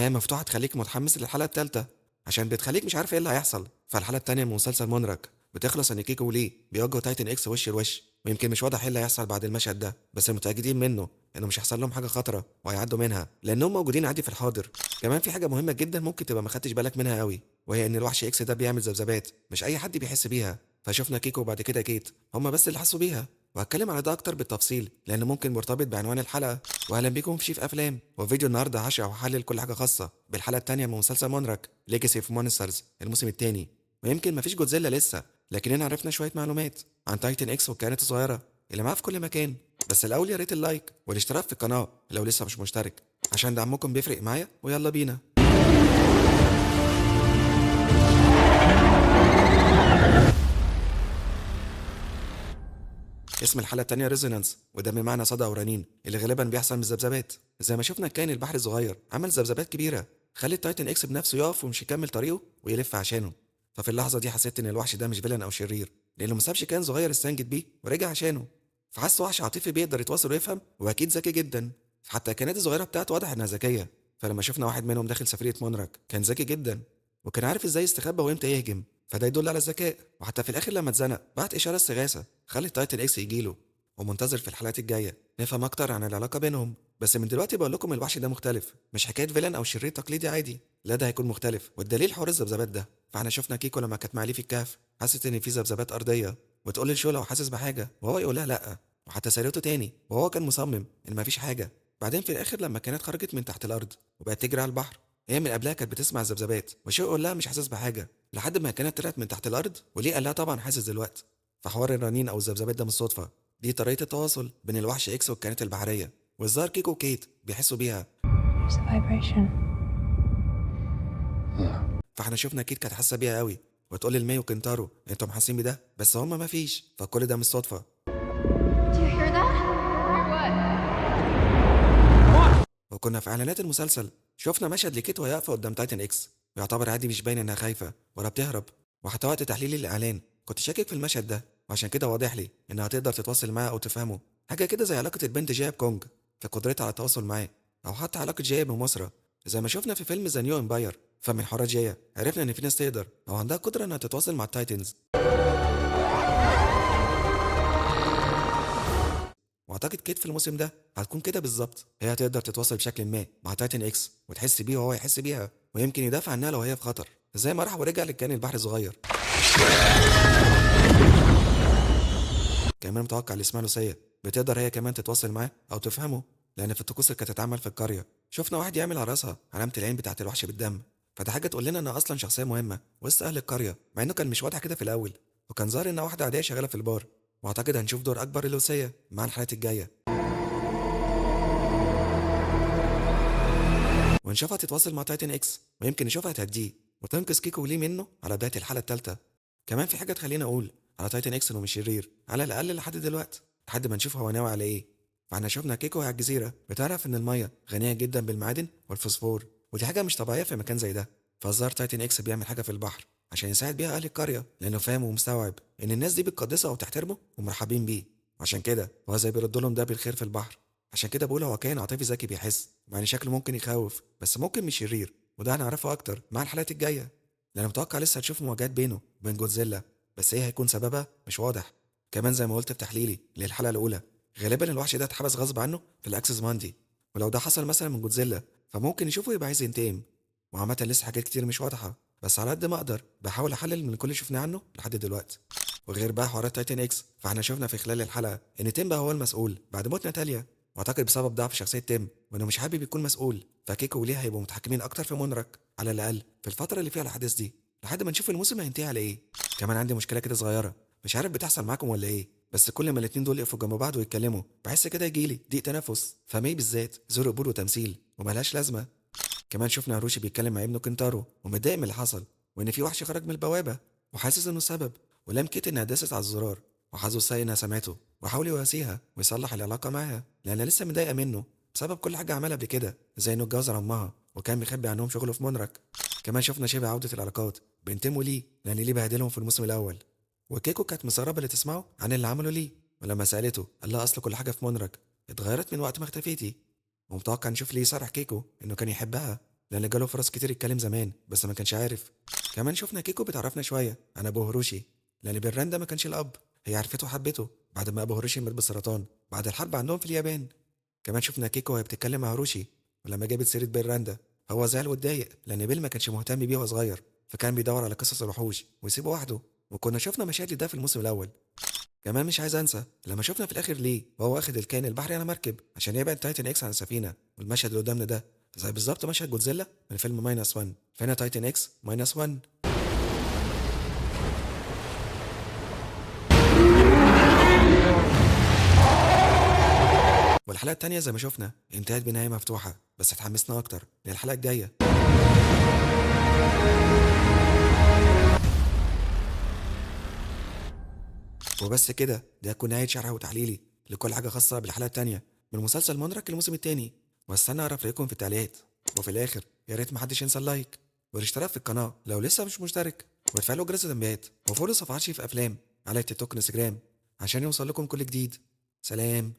نهاية مفتوحة تخليك متحمس للحلقة التالتة، عشان بتخليك مش عارف ايه اللي هيحصل. فالحلقة التانية من مسلسل مونرك بتخلص ان كيكو وليه بيواجهوا تايتن اكس وش لوش، ويمكن مش واضح ايه اللي هيحصل بعد المشهد ده، بس متأكدين منه انه مش هيحصل لهم حاجة خطرة وهيعدوا منها لانهم موجودين عادي في الحاضر. كمان في حاجة مهمة جدا ممكن تبقى ما خدتش بالك منها قوي، وهي ان الوحش اكس ده بيعمل ذبذبات مش اي حد بيحس بيها. فشفنا كيكو وبعد كده كيت هما بس اللي حسوا بيها، وهتكلم على ده اكتر بالتفصيل لانه ممكن مرتبط بعنوان الحلقه. واهلا بيكم في شيف افلام، وفيديو النهارده هشرح واحلل كل حاجه خاصه بالحلقه الثانيه من مسلسل مونرك ليجاسي اوف مونسترز الموسم الثاني. ويمكن مفيش جودزيلا لسه، لكن هنا عرفنا شويه معلومات عن تايتن اكس والكائنات الصغيره اللي معاه في كل مكان. بس الاول يا ريت اللايك والاشتراك في القناه لو لسه مش مشترك، عشان دعمكم بيفرق معايا. ويلا بينا. اسم الحلقة التانية ريزونانس، وده بمعنى صدى أو رنين اللي غالبا بيحصل من الذبذبات. زي ما شفنا الكائن البحري الصغير عمل ذبذبات كبيرة خلت تايتن اكس بنفسه يقف ومش يكمل طريقه ويلف عشانه. ففي اللحظة دي حسيت إن الوحش ده مش فيلن أو شرير، لأنه مسابش كائن صغير استنجد بيه ورجع عشانه. فحس وحش عاطفي بيقدر يتواصل ويفهم، وأكيد ذكي جدا. حتى الكائنات الصغيرة بتاعته واضح إنها ذكية. فلما شفنا واحد منهم داخل سفينة مونرك كان ذكي جدا، وكان عارف ازاي يستخبى وامتى يهجم، فده يدل على الذكاء. وحتى في الاخر لما اتزنق بعت اشاره استغاثه خلت تايتن اكس يجيله. ومنتظر في الحلقات الجايه نفهم اكتر عن العلاقه بينهم. بس من دلوقتي بقول لكم الوحش ده مختلف، مش حكايه فيلن او شرير تقليدي عادي، لا ده هيكون مختلف، والدليل حوار الذبذبات ده. فاحنا شفنا كيكو لما كانت معليه في الكهف حست ان في ذبذبات ارضيه، وتقول لشو لو حاسس بحاجه وهو يقول لها لا. وحتى سالته تاني وهو كان مصمم ان مفيش حاجه. بعدين في الاخر لما كانت خرجت من تحت الارض وبقت تجري على البحر، هي من قبلها كانت بتسمع الذبذبات وشو يقول لها مش حاسس بحاجه، لحد ما كانت طلعت من تحت الارض وليه قال لها طبعا حاسس دلوقتي. فحوار الرنين او الذبذبات ده مش صدفه، دي طريقه التواصل بين الوحش اكس والكائنات البحريه، والظاهر كيكو وكيت بيحسوا بيها. There's a vibration. فاحنا شفنا كيت كانت حاسه بيها قوي، وتقول للمي وكنتارو انتم حاسين بده، بس هما ما فيش. فكل ده مش صدفه. Do you hear that? وكنا في اعلانات المسلسل شفنا مشهد لكيت وهي واقفه قدام تايتن اكس، ويعتبر عادي مش باين انها خايفه ولا بتهرب. وحتى وقت تحليلي الاعلان كنت شاكك في المشهد ده، وعشان كده واضح لي انها تقدر تتواصل معاه او تفهمه. حاجه كده زي علاقه البنت جايه بكونج في قدرتها على التواصل معاه، او حتى علاقه جايه بمصر زي ما شفنا في فيلم ذا نيو امباير. فمن حوارات جايه عرفنا ان في ناس تقدر او عندها قدره انها تتواصل مع التايتنز. واعتقد كيت في الموسم ده هتكون كده بالظبط، هي هتقدر تتواصل بشكل ما مع تايتن اكس وتحس بيه وهو يحس بيها، ويمكن يدافع عنها لو هي في خطر، زي ما راح ورجع للكائن البحري الصغير. كمان متوقع اللي اسمها لوسيا بتقدر هي كمان تتواصل معاه او تفهمه، لان في الطقوس اللي كانت تتعمل في القريه شفنا واحد يعمل على راسها علامه العين بتاعت الوحش بالدم. فده حاجه تقول لنا انها اصلا شخصيه مهمه وسط اهل القريه، مع انه كان مش واضح كده في الاول، وكان ظاهر انها واحده عاديه شغاله في البار. واعتقد هنشوف دور اكبر للوسيا مع الحلقات الجايه، ونشوفها تتواصل مع تايتن اكس، ويمكن نشوفها تهديه وتنقذ كيكو وليه منه على بدايه الحلقه الثالثه. كمان في حاجه تخليني اقول على تايتن اكس انه مش شرير على الاقل لحد دلوقتي، لحد ما نشوف هو ناوي على ايه. فاحنا شفنا كيكو على الجزيره بتعرف ان الميه غنيه جدا بالمعادن والفوسفور، ودي حاجه مش طبيعيه في مكان زي ده. فالظاهر تايتن اكس بيعمل حاجه في البحر عشان يساعد بيها اهل القريه، لانه فاهم ومستوعب ان الناس دي بتقدسه او تحترمه ومرحبين بيه. عشان كده هو زي بيرد لهم ده بالخير في البحر. عشان كده بقول هو كائن عاطفي ذكي بيحس، مع ان شكله ممكن يخوف بس ممكن مش شرير، وده هنعرفه اكتر مع الحلقات الجايه، لان متوقع لسه هتشوف مواجهات بينه وبين جودزيلا، بس ايه هيكون سببها مش واضح. كمان زي ما قلت في تحليلي للحلقه الاولى، غالبا الوحش ده اتحبس غصب عنه في الاكسس ماندي، ولو ده حصل مثلا من جودزيلا فممكن يشوفه يبقى عايز ينتقم. وعامه لسه حاجات كتير مش واضحه، بس على قد ما اقدر بحاول احلل من كل اللي شفناه عنه لحد دلوقتي. وغير بقى حوارات تايتن اكس، فاحنا شفنا في خلال الحلقه ان تيم بقى هو المسؤول بعد موت ناتاليا، واعتقد بسبب ضعف شخصيه تيم وانه مش حابب يكون مسؤول. فكيكو وليه هيبقوا متحكمين اكتر في مونرك على الاقل في الفتره اللي فيها الاحداث دي، لحد ما نشوف الموسم هينتهي على ايه. كمان عندي مشكله كده صغيره، مش عارف بتحصل معاكم ولا ايه، بس كل ما الاتنين دول يقفوا جنب بعض ويتكلموا بحس كده يجيلي ضيق تنفس. فمي بالذات زور قبول وتمثيل وملهاش لازمه. كمان شفنا هروشي بيتكلم مع ابنه كنتارو ومتضايق من اللي حصل، وان في وحش خرج من البوابه وحاسس انه السبب. ولام كيت انها داست على الزرار، وحظه السيء انها سمعته وحاول يواسيها ويصلح العلاقه معاها، لانها لسه متضايقه منه بسبب كل حاجه عملها قبل كده، زي انه اتجوز على امها وكان بيخبي عنهم شغله في مونرك. كمان شفنا شبه عوده العلاقات بين تيم وليه، لان ليه بهدلهم في الموسم الاول. وكيكو كانت مستغربه اللي تسمعه عن اللي عمله ليه، ولما سالته قال لها اصل كل حاجه في مونرك اتغيرت من وقت ما اختفيتي. ومتوقع نشوف ليه صرح كيكو انه كان يحبها، لان جاله فرص كتير يتكلم زمان بس ما كانش عارف. كمان شفنا كيكو بتعرفنا شويه عن ابو هروشي، لان بيراندا ما كانش الاب، هي عرفته وحبته بعد ما ابو هروشي مات بالسرطان بعد الحرب عندهم في اليابان. كمان شفنا كيكو وهي بتتكلم مع هروشي، ولما جابت سيره بيراندا هو زعل واتضايق لان بيل ما كانش مهتم بيه وهو صغير، فكان بيدور على قصص الوحوش ويسيبه وحده. وكنا شفنا مشاهد ده في الموسم الاول. كمان مش عايز انسى لما شفنا في الاخر ليه وهو واخد الكائن البحري على مركب عشان يبعد تايتن اكس عن السفينه. والمشهد اللي قدامنا ده زي بالظبط مشهد جودزيلا من فيلم ماينس 1، فهنا تايتن اكس ماينس 1. والحلقه التانيه زي ما شفنا انتهت بنهايه مفتوحه، بس اتحمسنا اكتر للحلقه الجايه. وبس كده ده هتكون نهايه شرح وتحليلي لكل حاجه خاصه بالحلقه التانيه من مسلسل مونرك الموسم التاني. واستنى اعرف رايكم في التعليقات. وفي الاخر يا ريت محدش ينسى اللايك والاشتراك في القناه لو لسه مش مشترك، وتفعلوا جرس التنبيهات وفولو صفحاتي في افلام على تيك توك وانستجرام عشان يوصل لكم كل جديد. سلام.